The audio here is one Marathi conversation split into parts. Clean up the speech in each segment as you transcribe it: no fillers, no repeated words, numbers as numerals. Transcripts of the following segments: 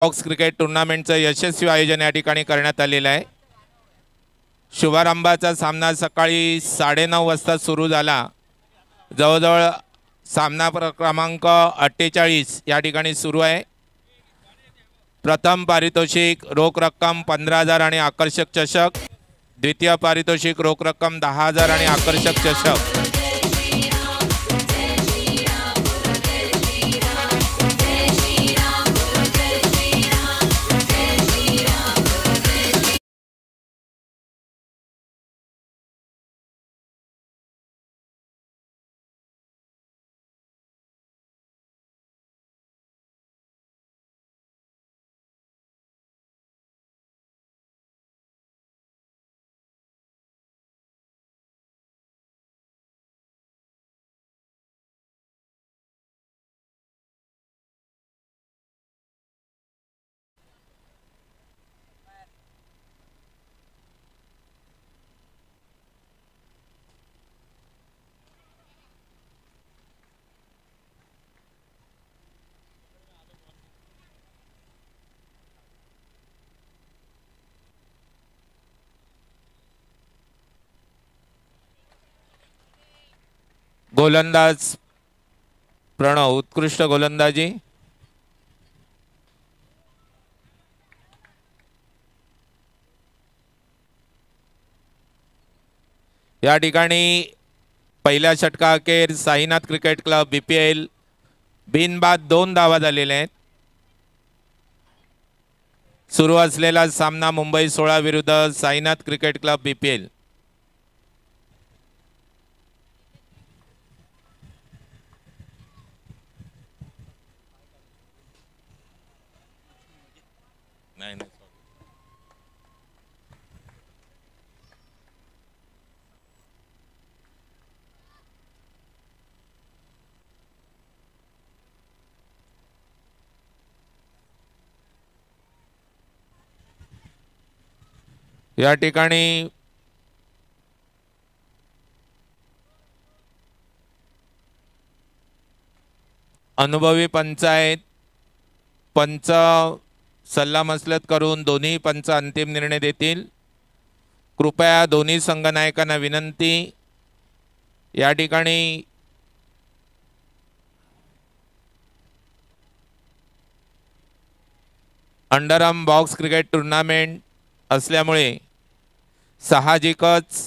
बॉक्स क्रिकेट टूर्नामेंटचं यशस्वी आयोजन या ठिकाणी करण्यात आलेलं आहे। शुभारंभाचा सामना सकाळी 9:30 वाजता सुरू झाला। जवळजवळ सामना क्रमांक 48 या ठिकाणी सुरू आहे। प्रथम पारितोषिक रोख रक्कम 15,000 आणि आकर्षक चषक। द्वितीय पारितोषिक रोख रक्कम 10,000 आणि आकर्षक चषक। गोलंदाज प्रणव उत्कृष्ट गोलंदाजी। या ठिकाणी पहिल्या षटकाअखेर साईनाथ क्रिकेट क्लब BPL बिनबाद 2 धावा झालेल्या आहेत। सुरू असलेला सामना मुंबई 16 विरुद्ध साईनाथ क्रिकेट क्लब BPL। या ठिकाणी अनुभवी पंच आहेत। पंच सल्लामसलत करून दोन्ही पंच अंतिम निर्णय देतील। कृपया दोन्ही संघनायकांना विनंती, या ठिकाणी अंडरआर्म बॉक्स क्रिकेट टूर्नामेंट असल्यामुळे साहजिकच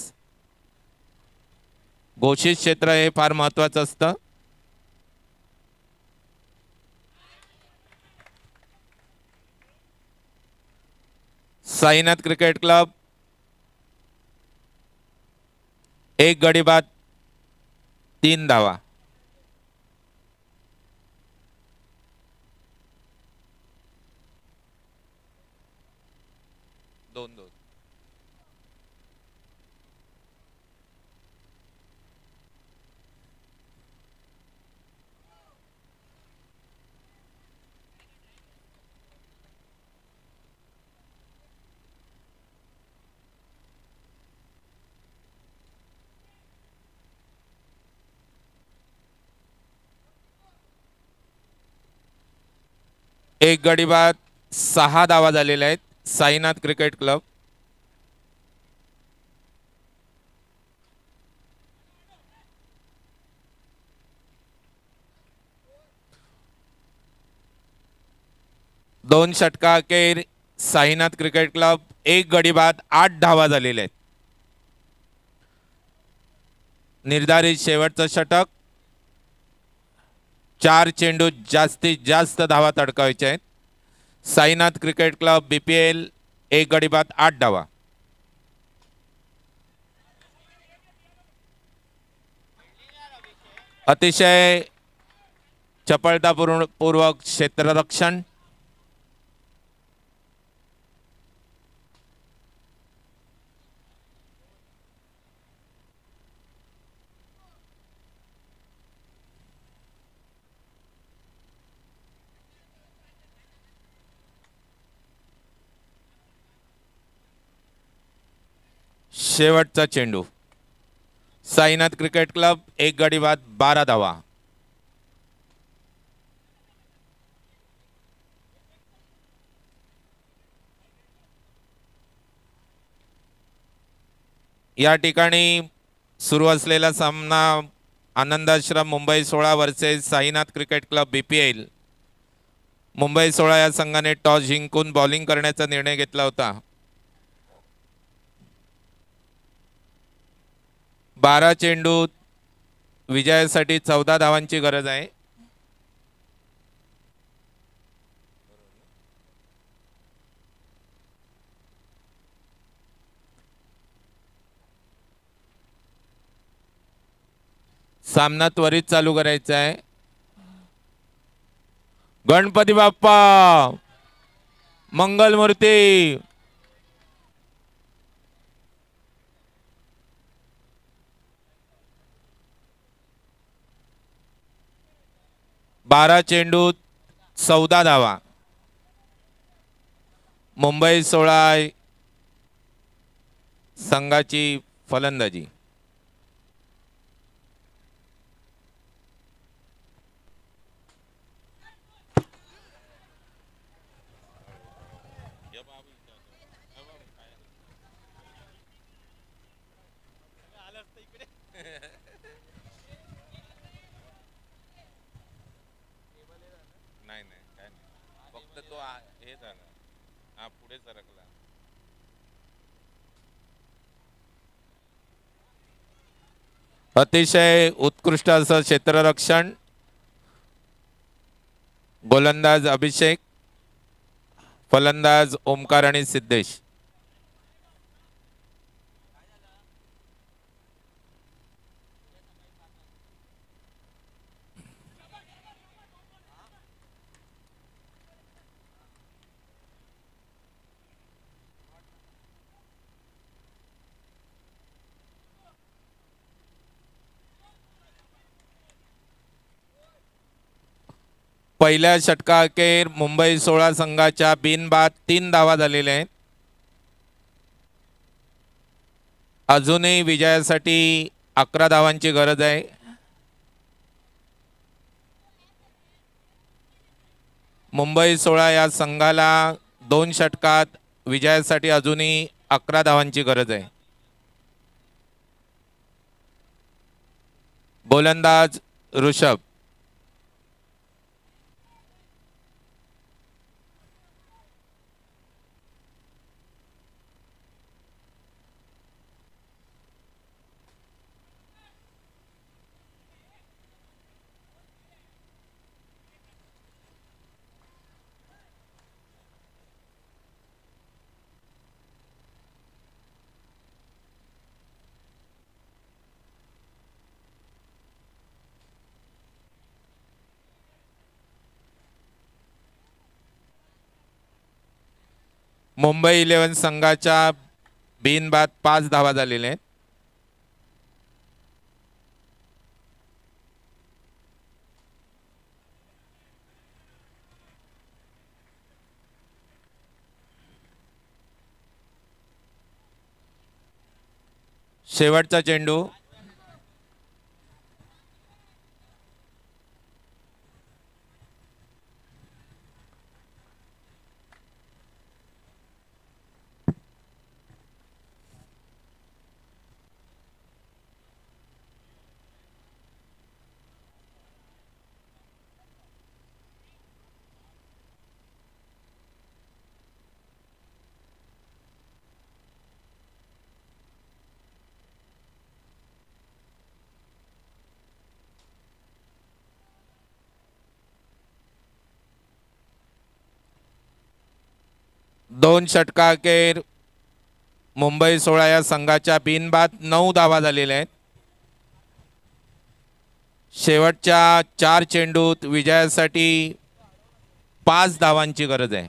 घोषित क्षेत्र हे फार महत्त्वाचं असतं। साईनाथ क्रिकेट क्लब 1 गडी बाद 3 धावा। दोन दोन एक गडी बाद 6 धावा झालेल्या आहेत साईनाथ क्रिकेट क्लब। दोन षटकाअखेर साईनाथ क्रिकेट क्लब 1 गडी बाद 8 धावा झालेल्या आहेत। निर्धारित शेवटचं षटक, 4 चेंडू जास्तीत जास्त धावा तडकावायच्या आहेत। साईनाथ क्रिकेट क्लब BPL 1 गडी बाद 8 धावा। अतिशय चपळतापूर्वक क्षेत्ररक्षण। शेवटचा चेंडू, साईनाथ क्रिकेट क्लब 1 गडी बाद 12 धावा। . या ठिकाणी सुरू असलेला सामना Anandashram Mumbai 16 versus Sainath cricket club BPL. Mumbai 16 या संघाने टॉस जिंकून बॉलिंग करण्याचा निर्णय घेतला होता. 12 चेंडूत विजयासाठी 14 धावांची गरज आहे. सामना त्वरित चालू करायचा आहे. गणपती बाप्पा मंगलमूर्ती. बारा चेंडूत 14 धावा. मुंबई 16 संघाची फलंदाजी. नाही नाही काय नाही, फक्त तो हे झाला, हा पुढे सरकला. अतिशय उत्कृष्ट असं क्षेत्ररक्षण. गोलंदाज अभिषेक, फलंदाज ओमकार आणि सिद्धेश. पहिल्या षटकाअखेर मुंबई 16 संघाच्या बिनबाद 3 धावा झालेल्या आहेत. अजूनही विजयासाठी 11 धावांची गरज आहे. मुंबई 16 या संघाला 2 षटकात विजयासाठी अजूनही 11 धावांची गरज आहे. गोलंदाज ऋषभ. मुंबई 11 संघाच्या बिनबाद 5 धावा झालेल्या आहेत. शेवटचा चेंडू. दोन षटकाअखेर मुंबई 16 या संघाच्या बिनबाद 9 धावा झालेल्या आहेत. शेवटच्या 4 चेंडूत विजयासाठी 5 धावांची गरज आहे.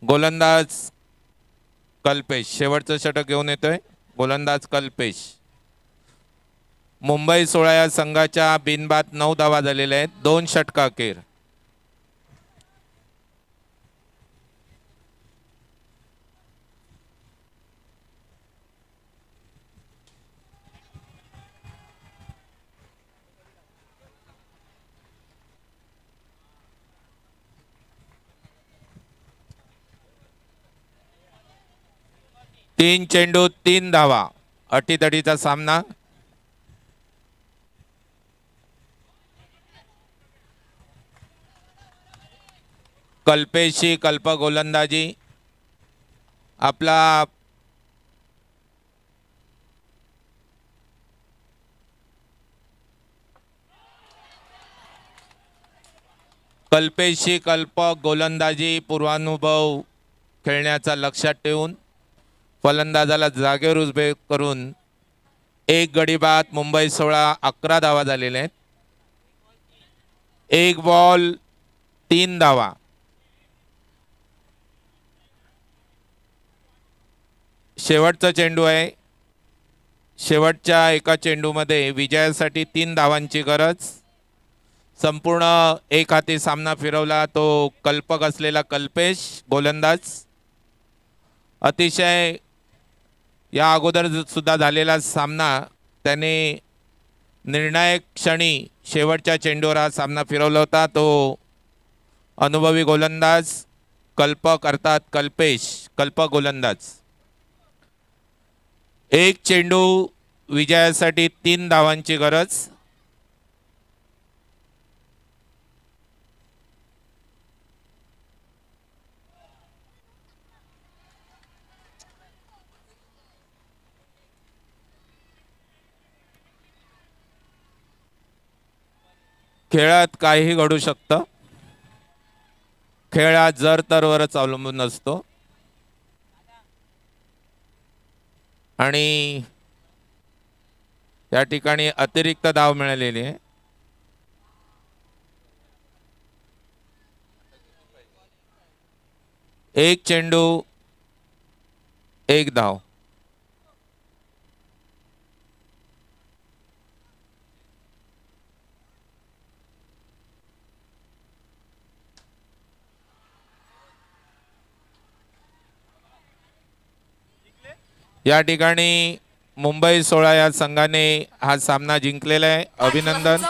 गोलंदाज कल्पेश शेवटचं षटक घेऊन येतोय. गोलंदाज कल्पेश. मुंबई 16 या संघाच्या बिनबाद 9 धावा झालेल्या आहेत 2 षटकाअखेर. 3 चेंडू 3 धावा, अटीतटीचा सामना. कल्पेशची कल्प गोलंदाजी. आपला कल्पेशची कल्प गोलंदाजी पूर्वानुभव खेळण्याचा लक्षात ठेवून फलंदाजाला जागेवर उभे करून एक गडी बाद. मुंबई 16, 11 धावा झालेल्या आहेत. 1 बॉल 3 धावा. शेवटचा चेंडू आहे. शेवटच्या एका चेंडूमध्ये विजयासाठी 3 धावांची गरज. संपूर्ण एक हाती सामना फिरवला तो कल्पक असलेला कल्पेश गोलंदाज. अतिशय या अगोदर सुद्धा झालेला सामना त्याने निर्णायक क्षणी शेवटच्या चेंडूवर हा सामना फिरवला होता. तो अनुभवी गोलंदाज कल्पक अर्थात कल्पेश कल्पक गोलंदाज. 1 चेंडू विजयासाठी 3 धावांची गरज. खेळात काहीही घडू शकतं. खेळ हा जर तरवरच अवलंबून असतो आणि या ठिकाणी अतिरिक्त धाव मिळालेली आहे. एक चेंडू 1 धाव. या ठिकाणी मुंबई 16 या संघाने हा सामना जिंकलेला आहे. अभिनंदन.